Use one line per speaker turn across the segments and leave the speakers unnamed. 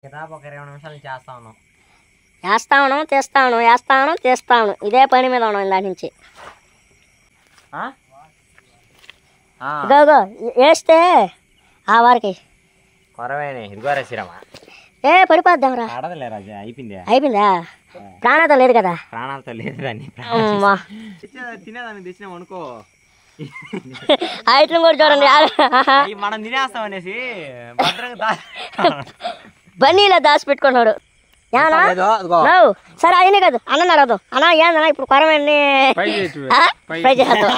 దాదాపు ఒక 20 నిమిషాలు చేస్తా ఉన్నాం. తీస్తాను ఇదే పని మీద ఉన్నాం ఇందాక నుంచి. ఇగో వేస్తే ఆ వారికి
కొరవేనే ఇదిగో శ్రీరామ
పడిపోద్దాంరా.
ఆడదులే రాజా,
అయిపోయిందా? ప్రాణాలతో లేదు కదా?
ప్రాణాలతో లేదు దాన్ని తినేదాన్ని తెచ్చినాం అనుకో.
ఐటమ్ కూడా చూడండి,
మనం తినేస్తాం అనేసి
బన్నీలా దాచి పెట్టుకున్నాడు. సరే అయినా కాదు అన్న అడగదు అన్న ఏందన్నా ఇప్పుడు కొరమని ఫ్రై చేద్దాం.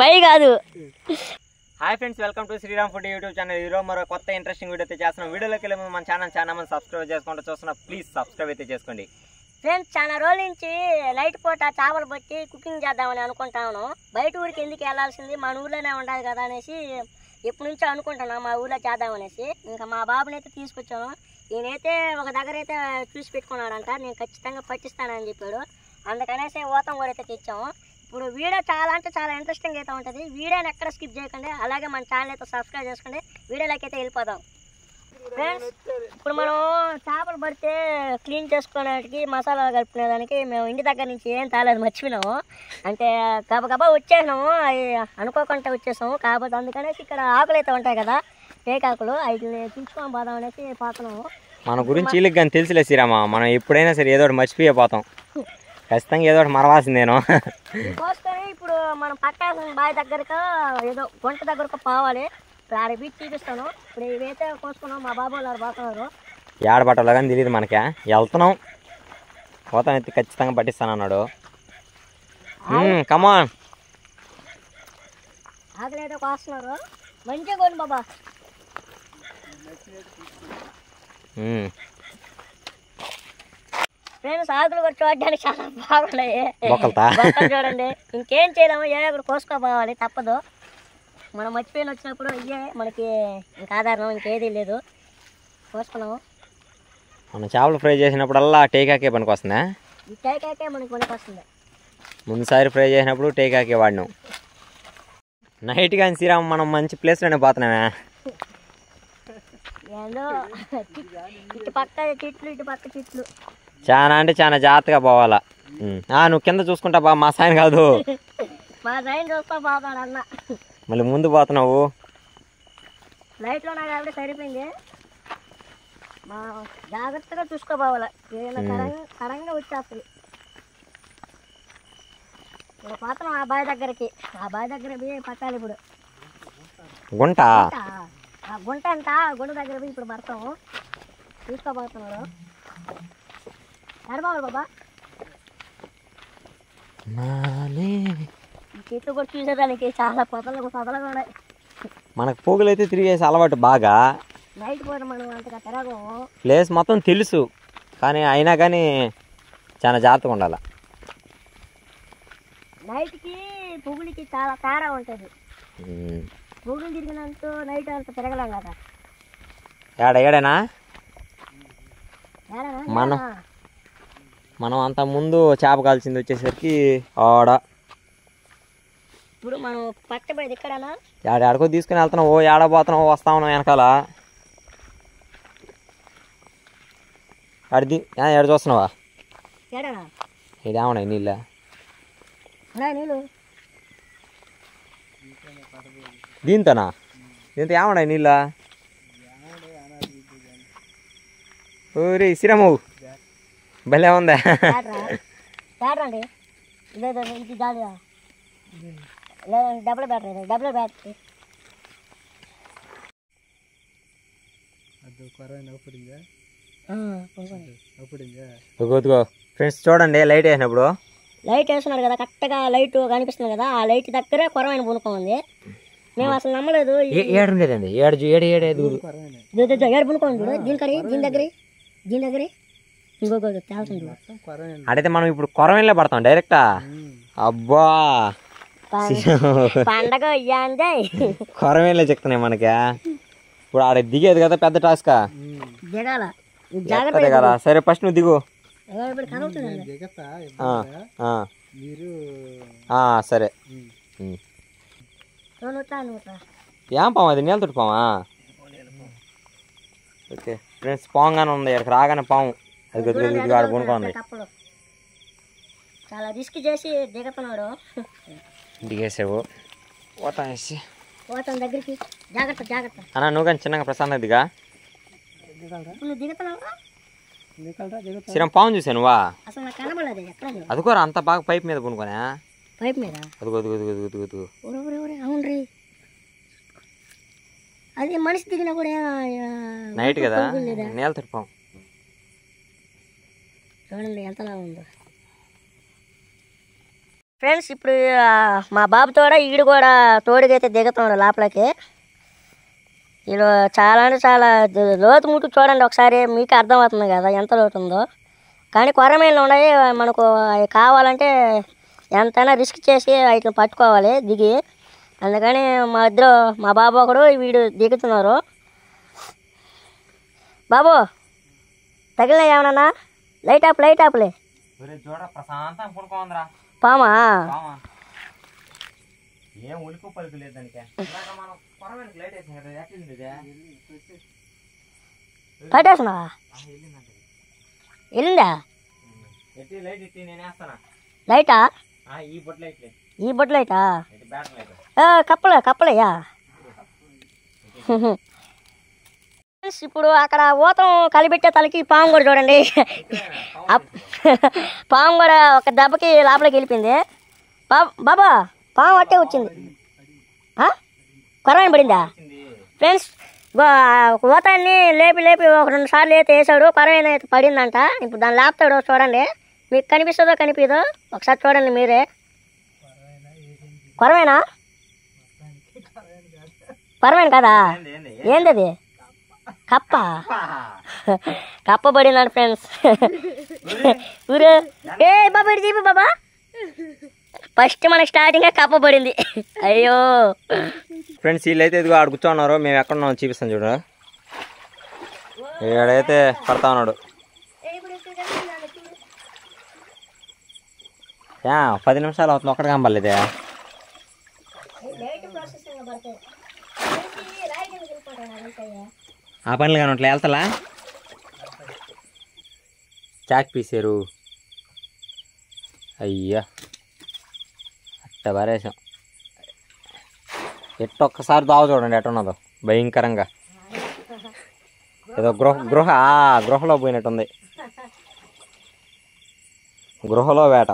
పై కాదు.
Hi friends, welcome to Sriram food YouTube channel. ఈరోజు మరో కొత్త ఇంట్రెస్టింగ్ వీడియో అయితే చేస్తున్నాం. వీడియోలోకి వెళ్ళి మన ఛానల్ చాలా మంది సబ్స్క్రైబ్ చేసుకుంటూ చూస్తున్నా. ప్లీజ్ సబ్స్క్రైబ్ అయితే చేసుకోండి
ఫ్రెండ్స్. చాలా రోజుల నుంచి నైట్ పూట చేపలు పట్టి కుకింగ్ చేద్దామని అనుకుంటాను. బయట ఊరికి ఎందుకు వెళ్ళాల్సింది, మన ఊర్లోనే ఉండాలి కదా అనేసి ఎప్పటి నుంచో అనుకుంటున్నాం మా ఊర్లో చేద్దామనేసి. ఇంకా మా బాబుని అయితే తీసుకొచ్చాను. ఈయనైతే ఒక దగ్గర అయితే చూసి పెట్టుకున్నాడంట, నేను ఖచ్చితంగా పట్టిస్తానని చెప్పాడు. అందుకనేసి ఊతం కూడా అయితే తెచ్చాము. ఇప్పుడు వీడియో చాలా అంటే చాలా ఇంట్రెస్టింగ్ అయితే ఉంటుంది. వీడియోని ఎక్కడ స్కిప్ చేయకండి, అలాగే మన ఛానల్ అయితే సబ్స్క్రైబ్ చేసుకోండి. వీడియోలోకి అయితే వెళ్ళిపోదాం ఫ్రెండ్స్. ఇప్పుడు మనం చేపలు పడితే క్లీన్ చేసుకోవడానికి మసాలా కలుపుకునేదానికి మేము ఇంటి దగ్గర నుంచి ఏం తాలేదు, మర్చిపోయినాము. అంటే గబగబా వచ్చేసినాము, అవి అనుకోకుండా వచ్చేసాము. కాకపోతే అందుకనేసి ఇక్కడ ఆకులు అయితే ఉంటాయి కదా, టేకాకులు, వాటిని తీసుకొని పోదాం అనేసి పోతున్నాము.
మన గురించి వీళ్ళకి కానీ తెలుసులే శ్రీరామ, మనం ఎప్పుడైనా సరే ఏదో ఒకటి మర్చిపోతాం. ఖచ్చితంగా ఏదో ఒకటి మరవాల్సిందేను.
కోసుకొని ఇప్పుడు మనం పట్టాల్సిన బావి దగ్గరకు ఏదో గుంట దగ్గరకు పోవాలి. ఇప్పుడు ఆడ బీచ్ చూపిస్తాను. ఇప్పుడు ఇవైతే కోసుకున్నాం, మా బాబు వాళ్ళు పోతున్నారు.
ఏడ పట్టాలో కానీ తెలియదు మనకే, వెళ్తున్నాం. పోతాం అయితే ఖచ్చితంగా పట్టిస్తాను అన్నాడు. కమాన్.
ఆకలి అయితే కోస్తున్నారు, మంచిగా కోను బాబా. ఫ్రెండ్స్, ఆకులు కూడా చూడడానికి చాలా బాగున్నాయి. చూడండి, ఇంకేం చేయలేము, ఏ ఒకటి కోసుకోపోవాలి, తప్పదు. మనం మర్చిపోయిన వచ్చినప్పుడు ఇయ్యే మనకి ఇంకా ఆధారం, ఇంకేదీ లేదు. కోసుకున్నాము.
మనం చేపలు ఫ్రై చేసినప్పుడల్లా టేకాకే పనికి వస్తుందా?
ఈ టేకాకే మనకి పనికి వస్తుంది.
ముందుసారి ఫ్రై చేసినప్పుడు టేకాకే వాడినాం. నైట్ కానీ శ్రీరామ్ మనం మంచి ప్లేస్లోనే పోతున్నామే.
ఏదో ఇటు పక్క చెట్లు, ఇటు పక్క చెట్లు.
చాలా అంటే చాలా జాగ్రత్తగా పోవాలా. నువ్వు కింద చూసుకుంటా బా, మా సాయం కాదు.
మా సాయం చూస్తా పోతాడు అన్న.
మళ్ళీ ముందు పోతున్నావు.
లైట్లో నాకు ఆవిడ సరిపోయింది. మా జాగ్రత్తగా చూసుకోపోవాలి, ఏదైనా కరంగా వచ్చేస్తుంది. ఇప్పుడు పోతున్నాం ఆ బావి దగ్గరికి. ఆ బావి దగ్గర పోయి పట్టాలి. ఇప్పుడు
గుంట
గుంట అంట, గుంట దగ్గర పోయి ఇప్పుడు పడతాము. తీసుకోబోతున్నాడు బాబు. బాబా చెట్లు కూడా చూసేదానికి చాలా పొదలుగా ఉన్నాయి.
మనకు పోగులు అయితే తిరిగేసి అలవాటు బాగా.
నైట్ పూట మనం అంతగా తిరగము.
ప్లేస్ మొత్తం తెలుసు, కానీ అయినా కానీ చాలా జాగ్రత్తగా ఉండాలి.
నైట్కి పొగులకి చాలా తేడా ఉంటుంది. పొగులు తిరిగినంత నైట్ అంత తిరగలేం కదా.
ఏడేనా మనం అంత ముందు చేప కాల్చింది వచ్చేసరికి ఆడ.
ఇప్పుడు మనం పట్టబోయేది ఇక్కడనా?
ఏడాడికో తీసుకుని వెళ్తున్నాం. ఏడ పోతున్నావు, వస్తా ఉన్నాం వెనకాల. అడిది ఏడు చూస్తున్నావా? ఇదేమన్నా నీళ్ళ
నీళ్ళు
దీంతోనా? దీంతో ఏమన్నా నీళ్ళ? ఊరి శ్రీరాము భలే ఉందా?
డబుల్ బ్యాటరీ
ఫ్రెండ్స్ చూడండి, లైట్ వేసినప్పుడు
లైట్ వేస్తున్నారు కదా, కరెక్ట్గా లైట్ కనిపిస్తుంది కదా, ఆ లైట్ దగ్గరే కొరమైన పునుకం ఉంది. మేము అసలు నమ్మలేదు.
ఏడుండేదండి, ఏడు
పునుకోండి చూడు. దీని దగ్గర
అడైతే మనం ఇప్పుడు కొరవైన్లో పడతాం డైరెక్టా. అబ్బా
పండగ
కొరవైన్లో చెప్తున్నాయి మనకి. ఇప్పుడు ఆడ దిగేది కదా పెద్ద టాస్క్, దిగాల. సరే ఫస్ట్ నువ్వు దిగు. సరే ఏం పాము అది నీళ్ళ తోటి పామా? ఓకే ఫ్రెండ్స్, పాముగానే ఉంది. ఇక్కడికి రాగానే పాము అది కొద్దిగా ఆడ కొనుక్కోండి.
చాలా రిస్క్ చేసి దిగుతున్నాడు.
దిగేసావు ఓటం వేసి
పోతాం దగ్గరికి. జాగ్రత్త జాగ్రత్త
అన్న, నువ్వు కానీ చిన్నగా ప్రశాంతంగా దిగా.
నువ్వు దిగుతున్నావా?
శ్రీరామ్, పాము చూసా నువ్వా?
అసలు నాకు కనబడలేదు. ఎక్కడ
అదికోరా అంత బాగా పైప్ మీద కొనుక్కోనా?
పైప్ మీద
అదిగో అదిగో అదిగో అదిగో అదిగో.
అవును రీ, అది మనిషి దిగినా కూడా
నైట్ కదా నీళ్ళ తోటి పాము.
చూడండి ఎంతలా ఉందో. ఫ్రెండ్స్, ఇప్పుడు మా బాబు తోడ ఈడు కూడా తోడుగైతే దిగుతున్నాడు లోపలికి. వీళ్ళు చాలా అంటే చాలా లోతు ముట్టు చూడండి ఒకసారి, మీకు అర్థమవుతుంది కదా ఎంత లోతు ఉందో. కానీ కొరమేళ్ళు ఉన్నాయి మనకు, అవి కావాలంటే ఎంతైనా రిస్క్ చేసి వాటిని పట్టుకోవాలి దిగి. అందుకని మా బాబు ఒకడు వీడు దిగుతున్నారు. బాబు తగిలినా ఏమన్నా? లైట్ ఆపులే. పామా?
ఏం ఉలికు పలుకు లేదు దానికి.
పట్టేస్తున్నావా? వెళ్ళిందా లైటా? ఈ బొట్టు లైటా? కప్పలేయా? ఇప్పుడు అక్కడ ఊతం కలిపెట్టే తలకి పాము కూడా చూడండి. పాము కూడా ఒక దెబ్బకి లోపలికి వెళ్ళిపోయింది. బాబా పాము అట్టే వచ్చింది. కొరమైన పడిందా? ఫ్రెండ్స్, ఊతాన్ని లేపి ఒక 2 సార్లు అయితే వేసాడు. కొరమైన అయితే పడిందంట. ఇప్పుడు దాన్ని లేపుతాడు చూడండి. మీకు కనిపిస్తుందో కనిపిదో ఒకసారి చూడండి మీరే. కొరమేనా? కొరమైన కదా? ఏందది? కప్ప పడిందంట ఫ్రెండ్స్. ఊరే ఏ బాబా ఇటు చెప్పి బాబా. ఫస్ట్ మనకి స్టార్టింగ్ కప్ప పడింది. అయ్యో
ఫ్రెండ్స్, వీళ్ళైతే ఇదిగో ఆడ కూర్చోన్నారు. మేము ఎక్కడ ఉన్నాం చూపిస్తాం చూడ. ఈడైతే పడతా ఉన్నాడు. 10 నిమిషాలు అవుతుంది, ఒక్కడికి కనబడలేదే. ఆ పనులు కానీ అట్లా వెళ్తలా చాక్ పీసారు. అయ్యా అట్ట బారేసాం. ఒక్కసారి దావ చూడండి ఎట్టున్నదో భయంకరంగా. ఏదో గృహలో పోయినట్టుంది. గృహలో వేట.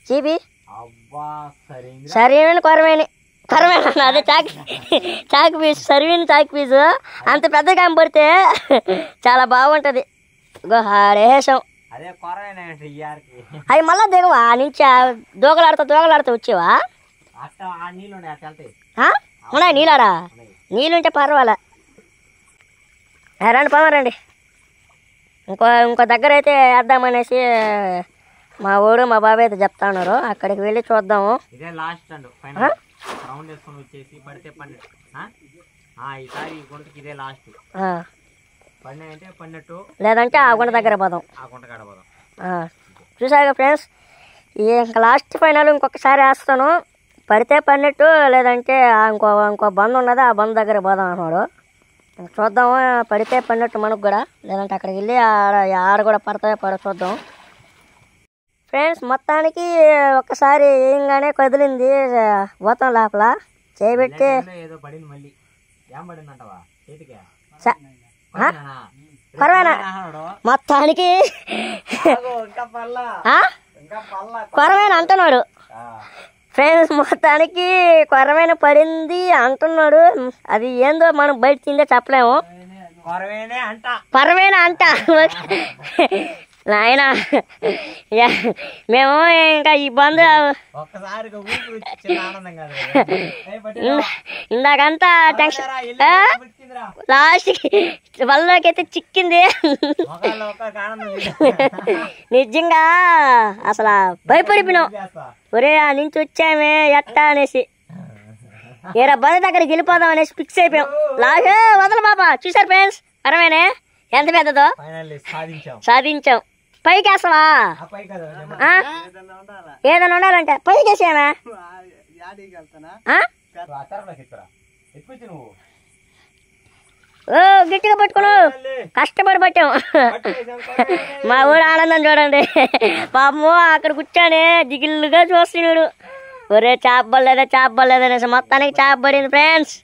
చీపి సరైన కొరమేని అదే చాక్ పీస్, సరివిన చాక్ పీసు అంత పెద్దగా పడితే చాలా బాగుంటది. రేషం అవి మళ్ళా దిగవా నుంచి దూకలాడుతూ వచ్చేవా? ఉన్నాయి నీళ్ళాడా? నీళ్ళుంటే పర్వాలే. రండి పోమరండి. ఇంకో దగ్గర అయితే వేద్దామనేసి మా ఊరు మా బాబాయ్ అయితే చెప్తా ఉన్నారు. అక్కడికి వెళ్ళి చూద్దాము. లేదంటే ఆ గుంట దగ్గర పోదాం. చూసాక ఫ్రెండ్స్, ఇంకా లాస్ట్ ఫైనల్ ఇంకొకసారి వేస్తాను. పడితే పడినట్టు, లేదంటే ఇంకో బంద్ ఉన్నది, ఆ బంద్ దగ్గర పోదాం అన్నాడు. చూద్దాము. పడితే పడినట్టు మనకు కూడా, లేదంటే అక్కడికి వెళ్ళి ఆడ కూడా పడతాయో చూద్దాం. ఫ్రెండ్స్, మొత్తానికి ఒక్కసారి ఏంగానే కదిలింది ఊతం లోపల చేయబెట్టి. కొరవేనా? మొత్తానికి కొరవేనా అంటున్నాడు ఫ్రెండ్స్. మొత్తానికి కొరవేన పడింది అంటున్నాడు. అది ఏందో మనం బయట తిందే చెప్పలేము. కొరవేనా అంట నాయన. మేము ఇంకా ఈ బంద్ ఇందాకంతా టెన్షన్, లాస్ట్కి వల్లకి అయితే చిక్కింది. నిజంగా అసలు భయపడిపోయినాం. ఒరే ఆ నుంచి వచ్చామే ఎట్టా అనేసి, ఏరా బంద్ దగ్గరికి వెళ్ళిపోదాం అనేసి ఫిక్స్ అయిపోయాం. లాగే వదల బాబా. చూసారు ఫ్రెండ్స్, పరమేనే ఎంత పెద్దదో సాధించాం. పైకి వేస్తావా? ఏదైనా ఉండాలంటే పైకి వేసేమా? ఓ గట్టిగా పట్టుకును, కష్టపడి పట్టాం. మా ఊరు ఆనందం చూడండి. పాపము అక్కడ కూర్చొని దిగులుగా చూస్తున్నాడు. ఒరే చేప పడలేదనేసి మొత్తానికి చేప పడింది ఫ్రెండ్స్.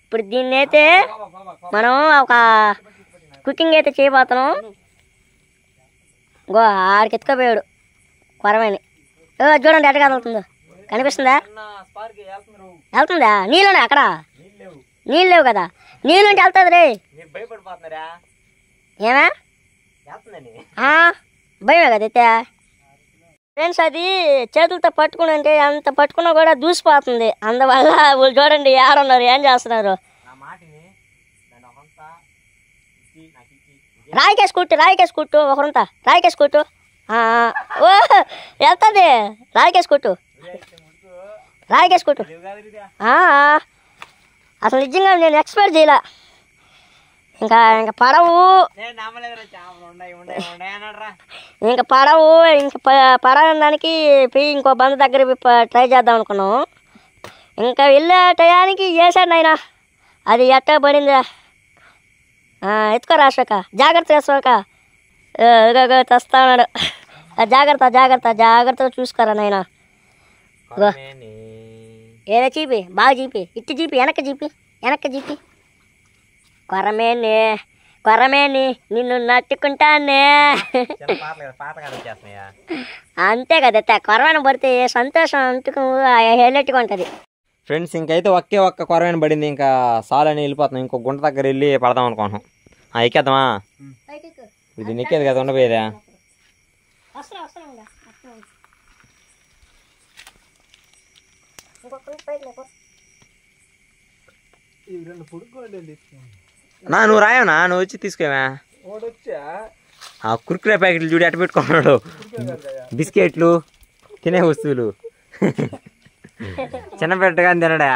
ఇప్పుడు దీన్ని అయితే మనం ఒక కుకింగ్ అయితే చేయబోతున్నాం. గో ఆడికి ఎత్తుకోపోయాడు కొరమని. చూడండి ఎట్ట కదులుతుందో, కనిపిస్తుందా? వెళ్తుందా? నీళ్ళునే అక్కడ? నీళ్ళు లేవు కదా. నీళ్ళుంటే వెళ్తుంది రే. ఏమా భయమే కదా అయితే ఫ్రెండ్స్. అది చేతులతో పట్టుకుని అంటే అంత పట్టుకున్నా కూడా దూసిపోతుంది. అందువల్ల వాళ్ళు చూడండి ఎవరున్నారు, ఏం చేస్తున్నారు. రాయికేసి కుట్టు ఒకరుంతా. రాయికేసి కుట్టు. ఓ వెళ్తుంది. రాయికేసి కుట్టు. అసలు నిజంగా నేను ఎక్స్పెక్ట్ చేయలే. ఇంకా పడవు పడడానికి పోయి ఇంకో బంధు దగ్గర ట్రై చేద్దాం అనుకున్నాం. ఇంకా వెళ్ళే టయానికి వేసాడు నాయన. అది ఎట్ట పడిందా? ఎత్తుకోరా అశోక, జాగ్రత్త అశోక. తెస్తా ఉన్నాడు. జాగ్రత్తగా చూసుకోరా నాయన. ఏదో చీపి, బాగా చీపి, ఇట్టి చీపి, వెనక్కి చీపి. కొరమేని నిన్ను నట్టుకుంటానే. అంతే కదా, కొరమైన పడితే సంతోషం అంటుకు హెల్లెట్టుగా ఉంటుంది.
ఫ్రెండ్స్ ఇంకైతే ఒక్క కొరమైన పడింది. ఇంకా సాలని వెళ్ళిపోతున్నాం. ఇంకో గుంట దగ్గర వెళ్ళి పడదాం అనుకుంటున్నాం. ఎక్కేద్దామా? ఇది నెక్కేది కదా ఉండబోయేదా? నువ్వు రాయవనా? నువ్వు వచ్చి తీసుకోవా? కుర్కురే ప్యాకెట్లు చూడి అట్ట పెట్టుకున్నాడు. బిస్కెట్లు, తినే వస్తువులు. చిన్న పెట్టగా తినడా?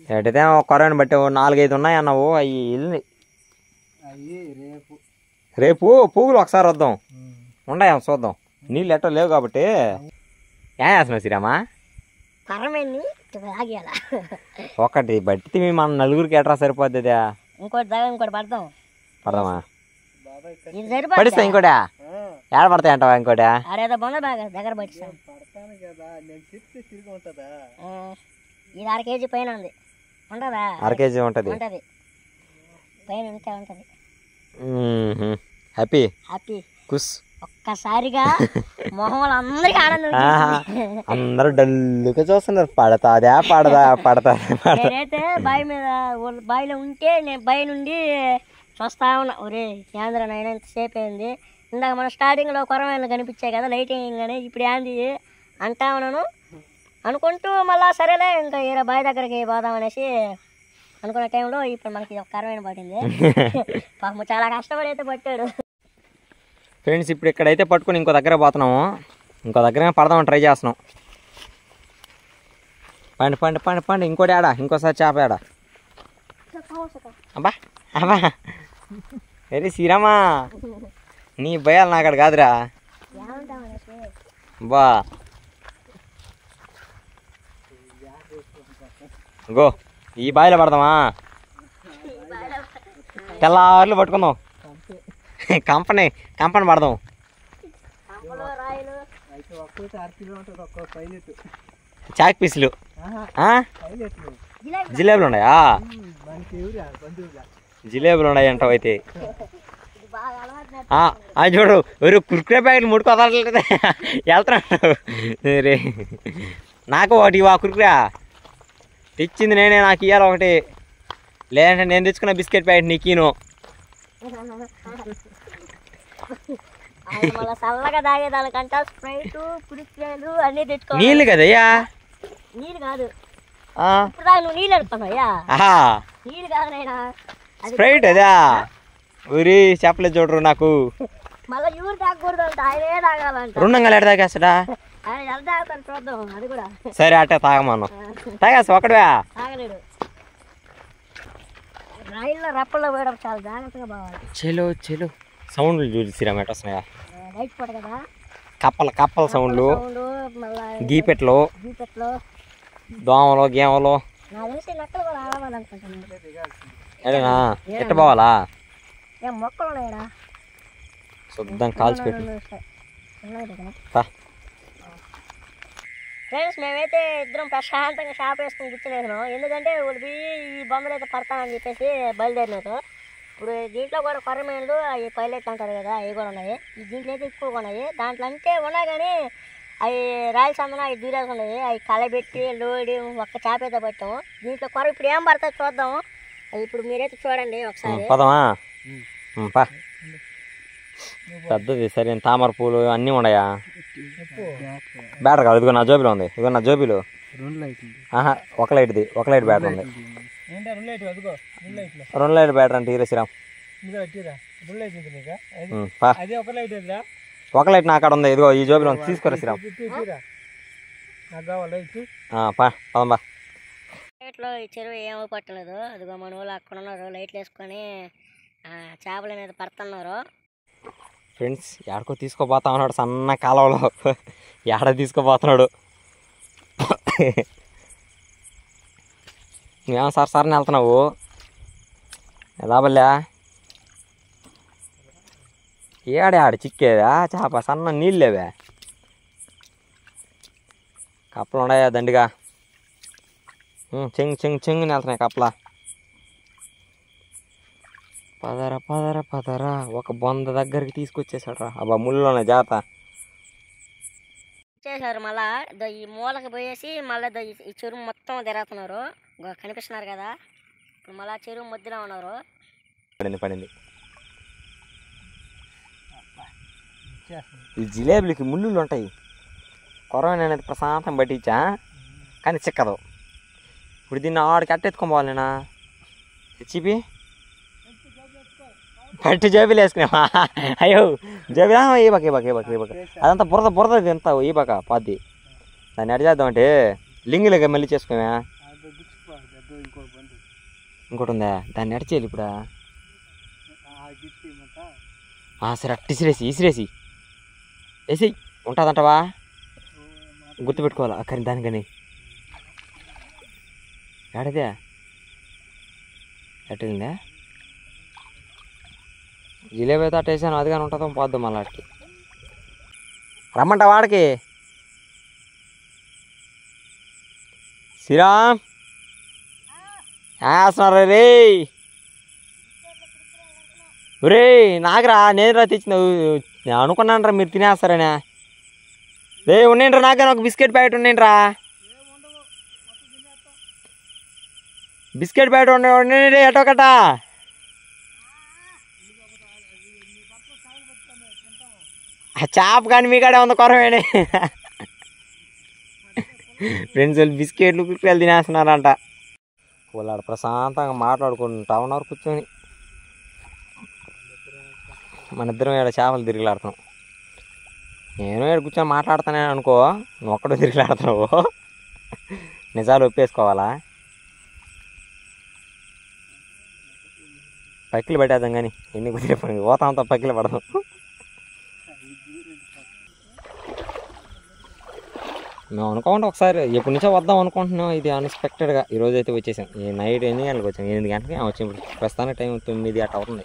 ఎటైతే కొరవని బట్టి 4-5 ఉన్నాయి అన్నావు. అవి వెళ్ళి రేపు పువ్వులు ఒకసారి వద్దాం. ఉన్నాయా చూద్దాం. నీళ్ళు ఎట్టో లేవు కాబట్టి. ఏం చేస్తున్నావు శ్రీరామా? ఒకటి బట్టి మన నలుగురికి ఎట్రా సరిపోద్ది.
ఇంకోటి
పడదామా? పడిస్తా. ఇంకోటా ఏడ పడతాయి అంటావా? ఇంకోటా
దగ్గర ఇది 1/2 kg పైన ఉంది. ఉండదా?
1/2 kg ఉంటుంది.
పైన ఉంటే ఉంటది.
హ్యాపీ కుస్.
ఒక్కసారిగా మొహంలో అందరికి ఆనందం.
అందరూ డల్లుగా చూస్తున్నారు. పడతా.
నేనైతే బావిలో ఉంటే నేను బావి నుండి చూస్తా ఉన్నా. ఒరే యాంధ్రనైనా ఇంతసేపు అయింది. ఇందాక మనం స్టార్టింగ్లో కొరమైన కనిపించాయి కదా లైటింగ్ అని. ఇప్పుడు ఏంది అంటా ఉన్నాను అనుకుంటూ మళ్ళా సరేలే ఇంకా వేరే బావి దగ్గరికి పోదాం అనేసి అనుకున్న టైంలో ఇప్పుడు మనకి కొరమైన పడింది. పాపం చాలా కష్టపడి అయితే పట్టాడు.
ఫ్రెండ్స్ ఇప్పుడు ఇక్కడైతే పట్టుకుని ఇంకో దగ్గర పోతున్నాము. ఇంకో దగ్గర పడదామని ట్రై చేస్తున్నాం. పండి ఇంకోటి ఆడా. ఇంకోసారి చేప ఆడా. అబ్బా అరే శ్రీరామా, నీ భయాలు నాకడ కాదురా. బా గో ఈ బావిలో పడదామా? తెల్లార్లు పట్టుకుందాం. కంపని పడదాం. చాక్ పీసులు, జిలేబులు ఉన్నాయా? జిలేబులు ఉన్నాయి అంటావు అయితే. చూడు ఒక కుర్కురే ప్యాకెట్లు ముడుకోదలేదు వెళ్తున్నాడు. రే నాకు ఒకటి ఇవా కుర్కురా తెచ్చింది నేనే. నాకు ఇవ్వాలి ఒకటి. లేదంటే నేను తెచ్చుకున్న బిస్కెట్ ప్యాకెట్ నీకు.
చల్లగా తాగేదానికంట స్ప్రైట్ కుర్కురేలు అన్ని తెచ్చుకో.
నీళ్ళు కదయ్యా?
నీళ్ళు కాదు. ఇప్పుడు నువ్వు నీళ్ళు అడుపుతున్నాయ్యా? నీళ్ళు కాదనైనా
స్ప్రైట్ అదా? ఊరి చెప్పలేదు చూడరు నాకు.
మళ్ళీ ఎవరు తాగకూడదు అంటే ఆయనే తాగాలంట.
రెండంగా ఎడ తాగేస్తాడా?
ఆయన ఎలా తాగుతాను చూద్దాం. అది కూడా
సరే అట్టే తాగమను. తాగేస్తా ఒకటివా?
తాగలేడు. రాయిల్లో రప్పల్లో పోయడం చాలా జాగ్రత్తగా పోవాలి.
చెలో చెలో సౌండ్లు చూసిరా మెట వస్తున్నాయా?
లైట్ పూట కదా,
కప్పల సౌండ్లు,
మళ్ళీ
గీపెట్లు, దోమలు గేమలు.
నాకు తెలిసి నక్కలు కూడా ఆడవాలనుకుంటున్నాను.
ఏడనా ఎట్ట పోవాలా?
ఏం మొక్కలు ఉన్నాయా?
శుద్ధం కాల్చిపెట్టు.
ఫ్రెండ్స్, మేమైతే ఇద్దరం ప్రశాంతంగా షాప్ వేసుకుని కూర్చునేసినాం. ఎందుకంటే వాళ్ళు ఈ బొమ్మలు అయితే పడతానని చెప్పేసి బయలుదేరినారు. ఇప్పుడు దీంట్లో కూడా కొర్రమేన్లు అవి పైలెట్లు అంటారు కదా, అవి కూడా ఉన్నాయి. దీంట్లో అయితే ఎక్కువగా ఉన్నాయి. దాంట్లో అంటే ఉన్నాయి కానీ అవి రాయల సందన అవి దూరాలు ఉన్నాయి. అవి కలబెట్టి లోడి ఒక్క చేప అయితే పట్టాము. దీంట్లో కొర్ర ఇప్పుడు ఏం పడుతుందో చూద్దాము. అది ఇప్పుడు మీరైతే చూడండి ఒకసారి.
పదమా పెద్దది సరే. తామర పూలు అన్నీ ఉన్నాయా? బ్యాటర్ కాదు, ఇదిగో నా జోబీలో ఉంది. ఇదిగో నా జోబీలో ఒక లైట్ది, ఒక లైట్ బ్యాటర్ ఉంది. 2 లైట్ బ్యాటర్ అంటే హీరో శ్రీరామ్. ఒక లైట్ నా అక్కడ ఉంది, ఇదిగో ఈ జోబీలో ఉంది. తీసుకోరా శ్రీరామ్. పదంబా.
లైట్లో ఈ చెరువు ఏమో పట్టలేదు. అదిగో మన వాళ్ళు అక్కడ ఉన్నారు, లైట్లు వేసుకొని చేపల మీద పడుతున్నారు.
ఫ్రెండ్స్, ఎక్కడికో తీసుకోపోతా ఉన్నాడు సన్న కాలంలో. ఎక్కడ తీసుకోపోతున్నాడు? నువ్వేమో సరసరని వెళ్తున్నావు ఎలాబల్లా? ఆడ చిక్కేదా చేప? సన్న నీళ్ళు లేవే? కప్పలు ఉన్నాయా దండిగా? చెంగుని వెళ్తున్నాయి కప్పలా. పదరా ఒక బొంద దగ్గరికి తీసుకొచ్చేసాడు రా. అబ్బా ముళ్ళులోనే జాగ్రత్త.
చేశారు మళ్ళా ఈ మూలకి పోయేసి మళ్ళీ ఈ చెరువు మొత్తం తిరుగుతున్నారు. కనిపిస్తున్నారు కదా, మళ్ళా చెరువు మధ్యలో ఉన్నారు.
పడింది. ఈ జిలేబీలకి ముళ్ళులు ఉంటాయి. కొరవ అనేది ప్రశాంతం పట్టించా కానీ చిక్కదు. ఇప్పుడు దీన్ని ఆడికి అట్టెత్తుకొని పోవాలి నేనా? చిపి పట్టి జేబులు వేసుకునేవా? అయ్యో జేబులా ఏ బక అదంతా బురద ఎంత ఈ బక పాది. దాన్ని ఎడ చేద్దామంటే లింగులకి మళ్ళీ చేసుకునే. ఇంకోటి ఉందా? దాన్ని ఎడ చేయాలి ఇప్పుడు? సరే అట్టి ఇసిరేసి వేసి ఉంటుందంటవా? గుర్తుపెట్టుకోవాలా కానీ దానికని. ఏడదే ఎట్టందా? జిలేబీ అయితే అట్టేసాను, అది కానీ ఉంటుందో పోద్దాం మళ్ళీ అడికి. రమ్మంట వాడికి. శ్రీరామ్ వేస్తున్నారు రే. రే నాకురా, నేను రా తెచ్చినావు. నేను అనుకున్నాను రా మీరు తినేస్తారనే. రే ఉండండి రా, నాకని ఒక బిస్కెట్ ప్యాకెట్ ఉండండి రా. బిస్కెట్ ప్యాకెట్ ఉండండి ఎటోకట. చేప కానీ మీ కాడే ఉంది కొరమేనే. ఫ్రెండ్స్ వాళ్ళు బిస్కెట్లు కుక్కలు తినేస్తున్నారంట. వాళ్ళు ఆడ ప్రశాంతంగా మాట్లాడుకుంటా ఉన్నారు కూర్చొని. మన ఇద్దరం ఇక్కడ చేపలు తిరిగిలాడుతున్నాం. నేను ఇక్కడ కూర్చొని మాట్లాడుతానే అనుకో, నువ్వు ఒక్కడో తిరిగిలాడుతున్నావు. నిజాలు ఒప్పేసుకోవాలా? పక్కిలు పట్టేద్దాం కానీ ఎన్ని కుదిరే పని పోతాంతో పక్కిలు పడదాం. మేము అనుకోకుండా ఒకసారి ఎప్పటి నుంచో వద్దాం అనుకుంటున్నాం. ఇది అన్ఎక్స్పెక్టెడ్గా ఈరోజు అయితే వచ్చేసాం. ఈ నైట్ 8 గంటలకు వచ్చాం. 8 గంటలకి వచ్చాం. ఇప్పుడు ప్రస్తుతానికి టైం 9 అట్లా అవుతుంది.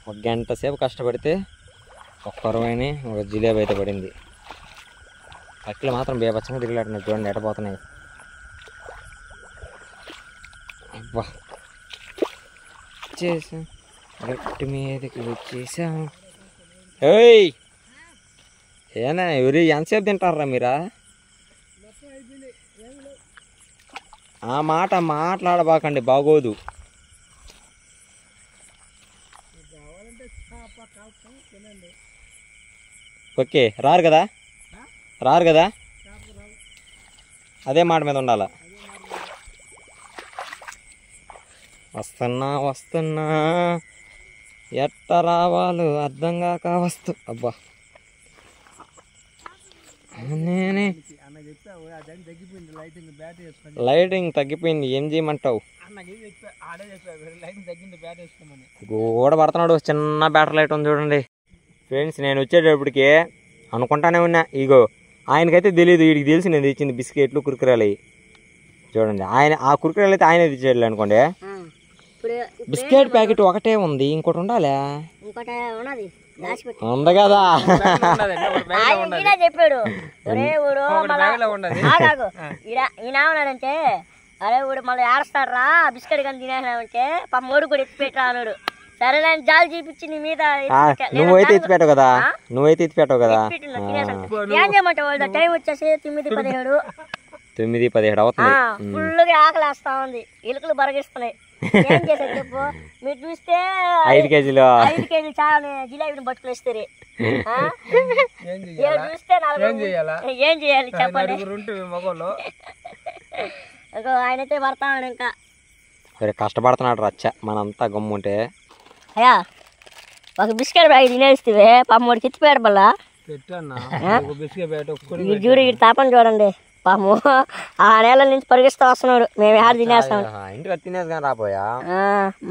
1 గంట సేపు కష్టపడితే ఒక కొరవైన ఒక జిలేబీ అయితే పడింది. పక్కలు మాత్రం బేపచ్చంగా తిరిగిలాడుతున్నాయి. చూడండి ఎట్టపోతున్నాయి. అబ్బా వచ్చేసాం, గట్టి మీదకి వచ్చేసాం. ఏయ్ ఏనా ఎవరి ఎంతసేపు తింటారా మీరా? ఆ మాట మాట్లాడబాకండి, బాగోదు. ఓకే రారు కదా? అదే మాట మీద ఉండాల. వస్తున్నా ఎట్ట రావాలో అర్థం కాక వస్తు. అబ్బా నేనే లైటింగ్ తగ్గిపోయింది, ఏం చేయమంటావు? గోడ పడుతున్నాడు, చిన్న బ్యాటరీ లైట్ ఉంది చూడండి ఫ్రెండ్స్. నేను వచ్చేటప్పటికి అనుకుంటానే ఉన్నా, ఇగో ఆయనకైతే తెలియదు, వీడికి తెలిసి నేను తెచ్చింది బిస్కెట్లు కుర్కురాలు చూడండి. ఆయన ఆ కుర్కురాలు అయితే ఆయనే తెచ్చేయాలి అనుకోండి. బిస్కెట్ ప్యాకెట్ ఒకటే ఉంది, ఇంకోటి ఉండాలా? ఉంది కదా.
చెప్పాడు ఈయనన్నాడంటే, అరే ఊడు మళ్ళీ ఏడస్తాడరా బిస్కెట్ కానీ తినేసామంటే పాప మోడు కూడా ఎత్తి పెట్టరా అన్నాడు. సరే నేను జాలి చూపించి నీ మీద
నువ్వైతే ఎత్తి పెట్టవు కదా, నువ్వైతే ఎత్తి పెట్టవు కదా.
ఏం చేయమంటావు? వాళ్ళ టైం వచ్చేసి 9:17
9:17 అవుతుంది.
ఫుల్గా ఆకలి వేస్తా ఉంది, ఎలుకలు బరగిస్తున్నాయి. ఏం చేశారు చెప్పు? మీరు చూస్తే
5 కేజీలు
చాలా జిలేబీని పట్టుకుని వస్తారు. చూస్తే ఏం చేయాలి చెప్పండి? ఆయనైతే పడతాడు ఇంకా
కష్టపడుతున్నాడు రచ్చ. మనంతా గమ్ముంటే
అయ్యా ఒక బిస్కెట్ బ్యాగ్ తినేస్తే పాపమ్మడికి ఎత్తిపోయాడు బల్లా చూడు, ఇటు తాపని చూడండి పాము. ఆ నేల నుంచి పరిగిస్తూ వస్తున్నాడు, మేము ఆడ తినేస్తాం.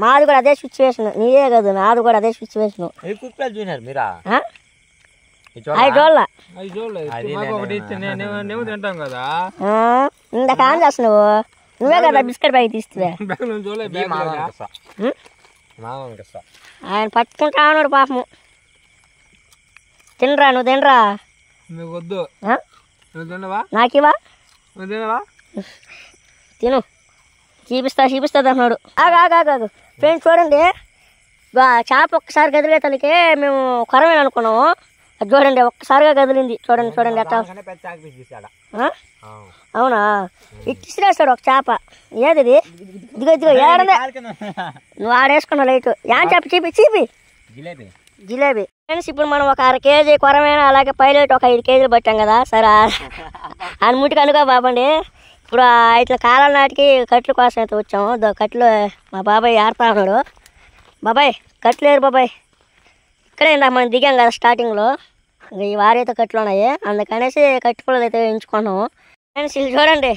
మాది కూడా అదే సిచ్యువేషన్, నీదే కదా నాది కూడా అదే సిచ్యువేషన్. ఇందాక ఆన్ చేస్తున్నావు నువ్వే కదా బిస్కెట్ బ్యాగ్ తీస్తే. ఆయన పట్టుకుంటా ఉన్నాడు పాపము. తినరా, నువ్వు తినరా, నాకివా తిను, చూపిస్తా అన్నాడు. ఆగాగాగు ఫ్రెండ్స్ చూడండి, చేప ఒక్కసారి కదిలే తలకే మేము కొరమేను అనుకున్నాము. అది చూడండి ఒక్కసారిగా కదిలింది. చూడండి అట్లా. అవునా? ఇచ్చిరేస్తాడు ఒక చేప. ఏది ఇదిగో ఏడదే నువ్వు ఆడేసుకున్నావు లైట్. ఏం చేప? చీపి జిలేబీ. ఫ్రెండ్స్ ఇప్పుడు మనం ఒక 1/2 కేజీ కొరమేన అలాగే పైలట్ ఒక 5 కేజీలు పట్టాం కదా. సరే అని ముట్టుకు అనుకో బాబండి. ఇప్పుడు ఇట్లా కాలం నాటికి కట్లు కోసం అయితే వచ్చాము. కట్లు మా బాబాయ్ ఆడుతా ఉన్నాడు. బాబాయ్ కట్లు లేరు బాబాయ్, ఇక్కడే ఇందాక మనం దిగాం కదా స్టార్టింగ్లో. ఈ వారైతే కట్లు ఉన్నాయి, అందుకనేసి కట్టు పుల్లలు అయితే ఎంచుకున్నాము. ఫ్రెండ్స్ ఇది చూడండి,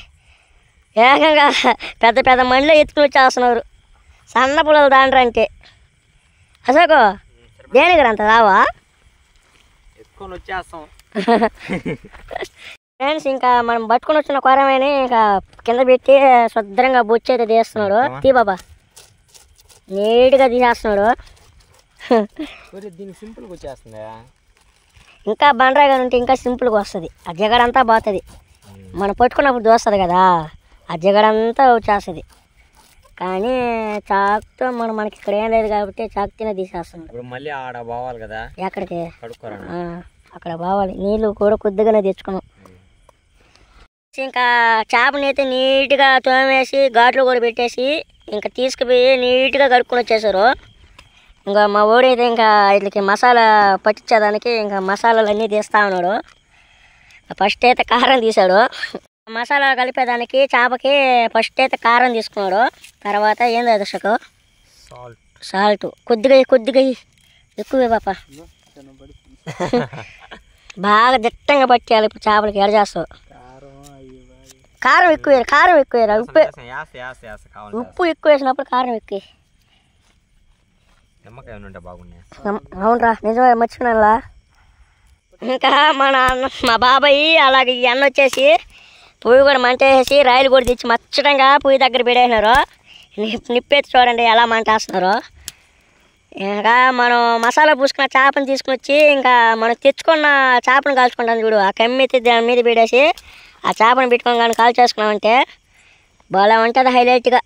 ఏకంగా పెద్ద పెద్ద మండిలో ఎత్తుకుని వచ్చేస్తున్నారు సన్న పుల్లలు దాండ్రా అంటే. అసలు దేనికి అంత రావా? ఫ్రెండ్స్ ఇంకా మనం పట్టుకుని వచ్చిన కొరమేని ఇంకా కింద పెట్టి శుభ్రంగా బొచ్చి అయితే తీస్తున్నాడు. తీ బాబా, నీట్గా తీసేస్తున్నాడు.
సింపుల్గా వచ్చేస్తుంది.
ఇంకా బండరాగా ఉంటే ఇంకా సింపుల్గా వస్తుంది. ఆ జగడంతా పోతుంది, మనం పట్టుకున్నప్పుడు దోస్తుంది కదా, ఆ జగడంతా వచ్చేస్తుంది. కానీ చాకుతో మనకి ఇక్కడ ఏం లేదు కాబట్టి చాకుతోనే తీసేస్తున్నాడు.
మళ్ళీ ఆడ పోవాలి కదా,
ఎక్కడికి? అక్కడ పోవాలి, నీళ్ళు కూడా కొద్దిగానే తెచ్చుకున్నాం. ఇంకా చేపని అయితే నీట్గా తోమేసి ఘాట్లు కూడా పెట్టేసి ఇంకా తీసుకుపోయి నీట్గా కడుక్కొని వచ్చేసారు. ఇంకా మా ఓడైతే ఇంకా వీటికి మసాలా పట్టించేదానికి ఇంకా మసాలాలు అన్నీ తీస్తా ఉన్నాడు. ఫస్ట్ అయితే కారం తీసాడు, మసాలా కలిపేదానికి చేపకి ఫస్ట్ అయితే కారం తీసుకున్నాడు. తర్వాత ఏంది దర్శకు? సాల్ట్ కొద్దిగా ఎక్కువే పాప, బాగా దిట్టంగా పట్టేయాలి. ఇప్పుడు చేపలకి ఎడ చేస్తావు? కారం ఎక్కువ ఉప్పు ఎక్కువ వేసినప్పుడు కారం ఎక్కువ. అవునరా, నిజమే, మర్చిపోయినా. ఇంకా మా బాబాయ్ అలాగే ఈ అన్న వచ్చేసి పొయ్యి కూడా మంట వేసి రాయిలు కూడా తెచ్చి మచ్చటంగా పొయ్యి దగ్గర పెట్టేసినారు. నిప్పెత్తి చూడండి ఎలా మంట వేస్తున్నారు. ఇంకా మనం మసాలా పూసుకున్న చేపను తీసుకుని వచ్చి ఇంకా మనం తెచ్చుకున్న చేపను కాల్చుకుంటాం చూడు, ఆ కమ్మి దాని మీద పెట్టేసి ఆ చేపను పెట్టుకొని కానీ కాల్ చేసుకున్నామంటే బాగా ఉంటుంది హైలైట్గా.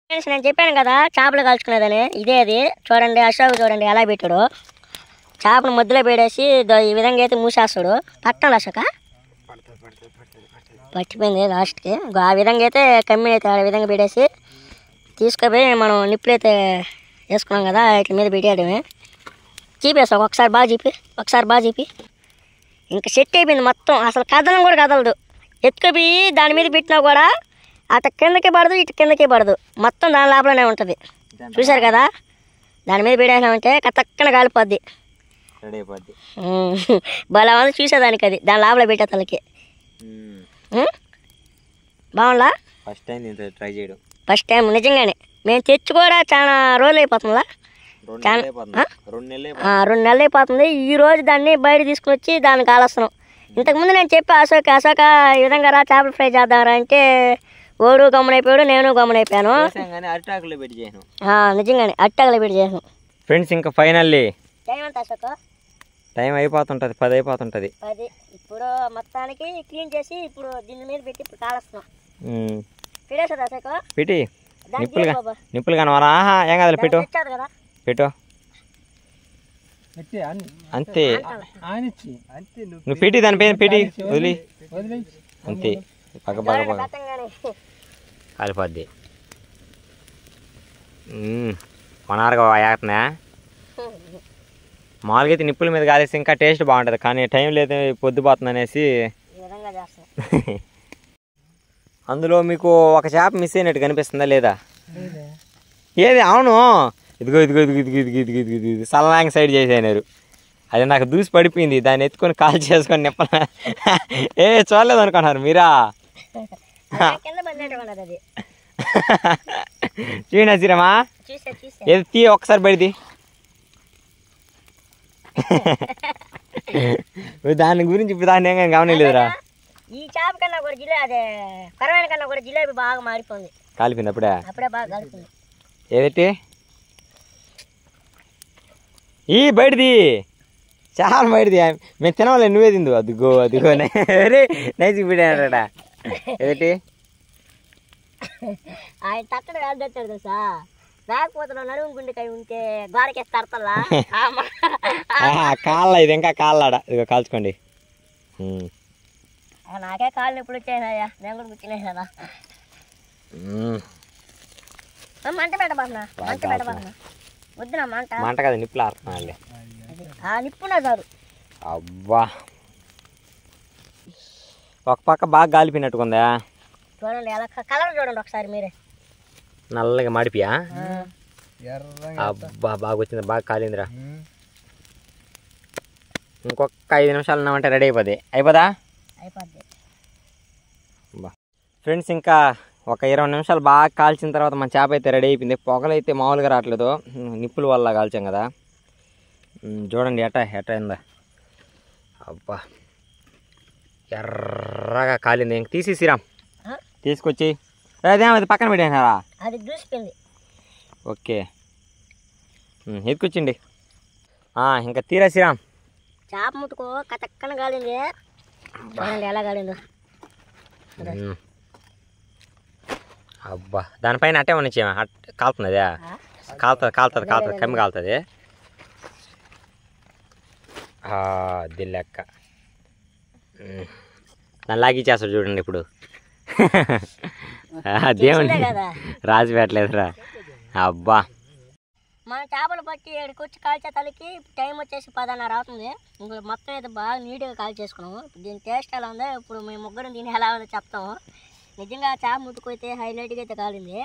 ఫ్రెండ్స్ నేను చెప్పాను కదా చేపలు కాల్చుకునేదని, ఇదే అది. చూడండి అశోక్ చూడండి ఎలా పెట్టాడు. చేపను మధ్యలో పెట్టేసి ఈ విధంగా అయితే మూసేస్తాడు. పట్టండి అశోక, పట్టిపోయింది లాస్ట్కి. ఆ విధంగా అయితే కమ్మిని అయితే ఆ విధంగా పెట్టేసి తీసుకుపోయి మనం నిప్పులు అయితే వేసుకున్నాం కదా, ఇట్ల మీద పెట్టేయడమే. చీపేస్తాం ఒకసారి బాగా చీపి ఇంకా సెట్ అయిపోయింది మొత్తం. అసలు కదలం కూడా కదలదు. ఎత్తుకుపోయి దాని మీద పెట్టినా కూడా అటు కిందకి పడదు, ఇటు కిందకి పడదు, మొత్తం దాని లోపలనే ఉంటుంది. చూసారు కదా, దాని మీద పెట్టేసినామంటే కతక్కన కాలిపోద్ది. భలే ఉంది చూసేదానికి, అది దాని లోపల పెట్టే తలకి. బాగుందా?
ఫస్ట్ టైం దీంతో ట్రై చేయడం.
ఫస్ట్ టైం నిజంగానే. మేము తెచ్చి కూడా చాలా రోజులు అయిపోతుందా,
2
నెలలు అయిపోతుంది. ఈ రోజు దాన్ని బయట తీసుకుని వచ్చి దాన్ని కాలుస్తున్నాం. ఇంతకుముందు నేను చెప్పి అశోక ఈ విధంగా రా చేపల ఫ్రై చేద్దాంరా అంటే ఓడు గమ్మునైపోయాడు, నేను గమ్మునైపోయాను.
అరిటాకులో పెట్టి చేసాను.
నిజంగానే అట్టాకులో పెట్టి చేసాను.
ఫ్రెండ్స్ ఇంకా ఫైనల్లీ
టైం ఎంత అశోక?
టైం అయిపోతుంటుంది, 10 అయిపోతుంటుంది.
10. ఇప్పుడు మొత్తానికి క్లీన్ చేసి ఇప్పుడు దీని మీద పెట్టి ఇప్పుడు కాలుస్తున్నాం. పెట్టేసాడు అశోక,
పెట్టి నిప్పులు కనవరా? ఏం కాదు, పెట్టు
కదా,
పెట్టు అంతే. నువ్వు పెట్టి దానిపైన పెట్టి వదిలి అంతే, కాలిపోద్ది. కొనారుగా ఏకనా మామూలుగా అయితే నిప్పుల మీద కాలేసి ఇంకా టేస్ట్ బాగుంటుంది, కానీ టైం లేదు పొద్దుపోతుంది అనేసి అందులో మీకు ఒక చేప మిస్ అయినట్టు కనిపిస్తుందా లేదా? ఏది? అవును, ఇదిగో ఇదిగో ఇదిగో ఇదిగో ఇదిగో ఇదిగో ఇదిగో ఇది సల్లాంగ్ సైడ్ చేసేనారు. అది నాకు దూసి పడిపోయింది, దాన్ని ఎత్తుకొని కాల్ చేసుకొని నిప్పల చూడలేదు అనుకున్నారు మీరా? చూడనా సీరమ్మా, ఏది తీ ఒక్కసారి పడిది. దాని గురించి ఇప్పుడు దాన్ని ఏం గమనిలేదురా.
ఈ చేప కన్నా కూడా అదే కరమైన కన్నా కూడా జిలేబీ బాగా మారిపోయింది.
కాలిపోయింది అప్పుడే
బాగా కాలిపోయింది.
ఏదైతే ఈ బయటది చాలా బయటది, మేము తినవాలి, నువ్వే తిందు. అదిగో అదిగో నైసి బిడ్డా. ఏదైతే
ఆయన తట్టడు కాదు తెచ్చాడు తెలుసా, రాకపోతే నడుము గుండెకాయ ఉంటే గోడకేసి తడతల్లా
కాళ్ళ, ఇది ఇంకా కాళ్ళాడ. ఇదిగో కాల్చుకోండి.
నాకే కాళ్ళు ఎప్పుడు వచ్చాయా, నేను కూడా కూర్చునే కదా. మంట పెట్టబోతున్నా, మంట పెట్టబోతున్నా. వద్దునా మంట,
మంట కదా నిప్పులు ఆడుతున్నా.
నిప్పునా చాలు.
అబ్బా, ఒక పక్క బాగా గాలిపోయినట్టుకుందా.
చూడండి ఎలా కలర్ చూడండి ఒకసారి మీరే.
నల్లగా మాడిపియా? అబ్బా బాగా వచ్చింది, బాగా కాలిందిరా. ఇంకొక 5 నిమిషాలు ఉన్నామంటే రెడీ అయిపోద్ది. అయిపోదా? ఫ్రెండ్స్ ఇంకా ఒక 20 నిమిషాలు బాగా కాల్చిన తర్వాత మన చేప అయితే రెడీ అయిపోయింది. పొగలైతే మామూలుగా రావట్లేదు, నిప్పుల వల్ల కాల్చాం కదా. చూడండి ఎట్ట అయిందా. అబ్బా ఎర్రగా కాలింది. ఇంక తీసేసిరా, తీసుకొచ్చి అదేమది పక్కన పెట్టేసారా?
అది దూసిపోయింది.
ఓకే, ఎత్తుకొచ్చిండి. ఇంకా తీరేసిరా.
చేప ముట్టుకో కతక్కన కాలింది, చూడండి ఎలా కాలిందో.
అబ్బా దానిపైన అట్టే ఉన్నచ్చి కాలుతుంది, అదే కాలుతుంది కమ్మి కాలుతుంది. అది లెక్క దాన్ని లాగిచ్చేస్తాడు చూడండి ఇప్పుడు. దేవుని రాసి పెట్టలేదురా. అబ్బా
మన చేపలు పట్టి ఇక్కడికి వచ్చి కాల్చే తలకి టైం వచ్చేసి 10:30 అవుతుంది. ఇంకా మొత్తం అయితే బాగా నీట్గా కాల్ చేసుకున్నాము. దీని టేస్ట్ ఎలా ఉందో ఇప్పుడు మేము ముగ్గురం దీన్ని ఎలా ఉందో చెప్తాము. నిజంగా చేప ముట్టుకైతే హైలైట్గా అయితే కాలింది.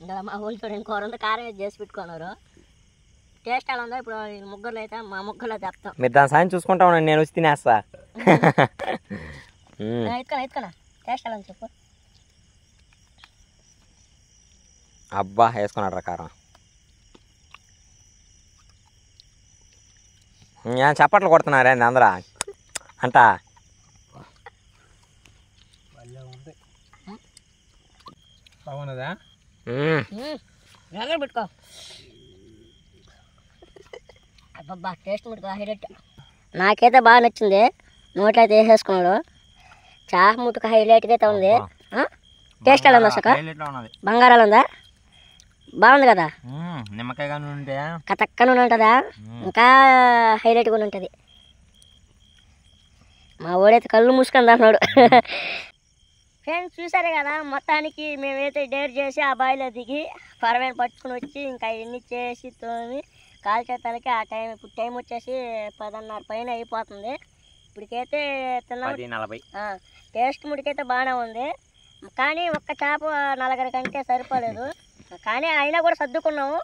ఇంకా మా ఊళ్ళు చూడండి కూరంతా కారం అయితే చేసి పెట్టుకున్నారు. టేస్ట్ ఎలా ఉందో ఇప్పుడు ముగ్గురులో అయితే మా ముగ్గురులో చెప్తాం.
మీరు దాని సాయం చూసుకుంటా ఉండండి, నేను వచ్చి తినేస్తా.
ఎత్తుకనా టేస్ట్ ఎలా ఉంది చెప్పు.
అబ్బా వేసుకున్నాడు రా కారం. చప్పట్లు కొడుతున్నారే అందరా అంట.
పెట్టుకో అబ్బా టేస్ట్ ముట్టుకో హైలైట్. నాకైతే బాగా నచ్చింది, నోట్లో అయితే వేసేసుకున్నాడు. చేప ముట్టుక హైలైట్గా అయితే ఉంది. టేస్ట్ ఎలా ఉంది అసలు? బంగారాలు ఉందా? బాగుంది కదా.
నిమ్మకాయ
కతక్క నూనె ఉంటుందా, ఇంకా హైలైట్గా ఉంటుంది. మా ఓడైతే కళ్ళు మూసుకొని అంటున్నాడు. ఫ్రెండ్స్ చూసారే కదా, మొత్తానికి మేమైతే డేర్ చేసి ఆ బాయిలో దిగి పరమైన పట్టుకుని వచ్చి ఇంకా ఎన్ని చేసి తోమి కాల్చేతలకి ఆ టైం ఇప్పుడు టైం వచ్చేసి 10:30 పైన అయిపోతుంది. ఇప్పటికైతే తిన్నాం. టేస్ట్ ముడికైతే బాగానే ఉంది, కానీ ఒక్క చేప 4 కంటే సరిపోలేదు. కానీ అయినా కూడా సర్దుకున్నాము.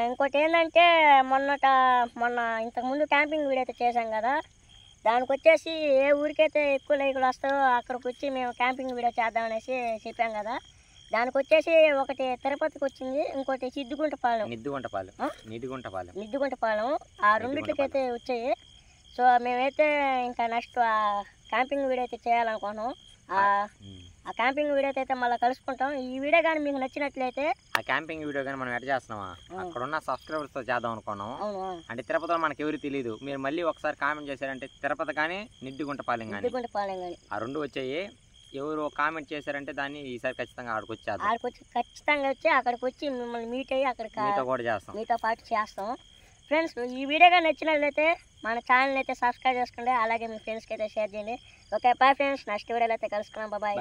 ఇంకోటి ఏంటంటే మొన్న ఇంతకుముందు క్యాంపింగ్ వీడియో అయితే చేసాం కదా, దానికి వచ్చేసి ఏ ఊరికైతే ఎక్కువ లైకులు వస్తాయో అక్కడికి వచ్చి మేము క్యాంపింగ్ వీడియో చేద్దామనేసి చెప్పాం కదా. దానికి వచ్చేసి ఒకటి తిరుపతికి వచ్చింది, ఇంకోటి సిద్దిగుంటపాలెం నిద్దుగుంటపాలెం ఆ రెండిట్లకైతే వచ్చాయి. సో మేమైతే ఇంకా నెక్స్ట్ ఆ క్యాంపింగ్ వీడియో అయితే చేయాలనుకున్నాం. ఆ క్యాంపింగ్ వీడియో అయితే మళ్ళీ కలుసుకుంటాం. ఈ వీడియో కానీ మీకు నచ్చినట్లయితే
ఆ క్యాంపింగ్ వీడియో కానీ మనం ఎట్లా చేస్తున్నామా అక్కడ ఉన్న సబ్స్క్రైబర్స్ తో చేద్దాం అనుకున్నాం. అంటే తిరుపతిలో మనకి ఎవరు తెలియదు, మీరు మళ్ళీ ఒకసారి కామెంట్ చేశారంటే తిరుపతి కానీ నిద్దుగుంటపాలెం కానీ ఆ రెండు వచ్చాయి. ఎవరు కామెంట్ చేశారంటే దాన్ని ఈసారి ఖచ్చితంగా ఆడికి
అక్కడికి వచ్చి మిమ్మల్ని మీట్ అయ్యి అక్కడికి
కూడా చేస్తాం,
మీతో పాటు చేస్తాం. ఫ్రెండ్స్ ఈ వీడియో కానీ నచ్చినట్లయితే మన ఛానల్ అయితే సబ్స్క్రైబ్ చేసుకోండి, అలాగే మీ ఫ్రెండ్స్కి అయితే షేర్ చేయండి. ఓకే బాయ్ ఫ్రెండ్స్, నెక్స్ట్ వీడియోలో అయితే కలుసుకున్నాం. బాయ్.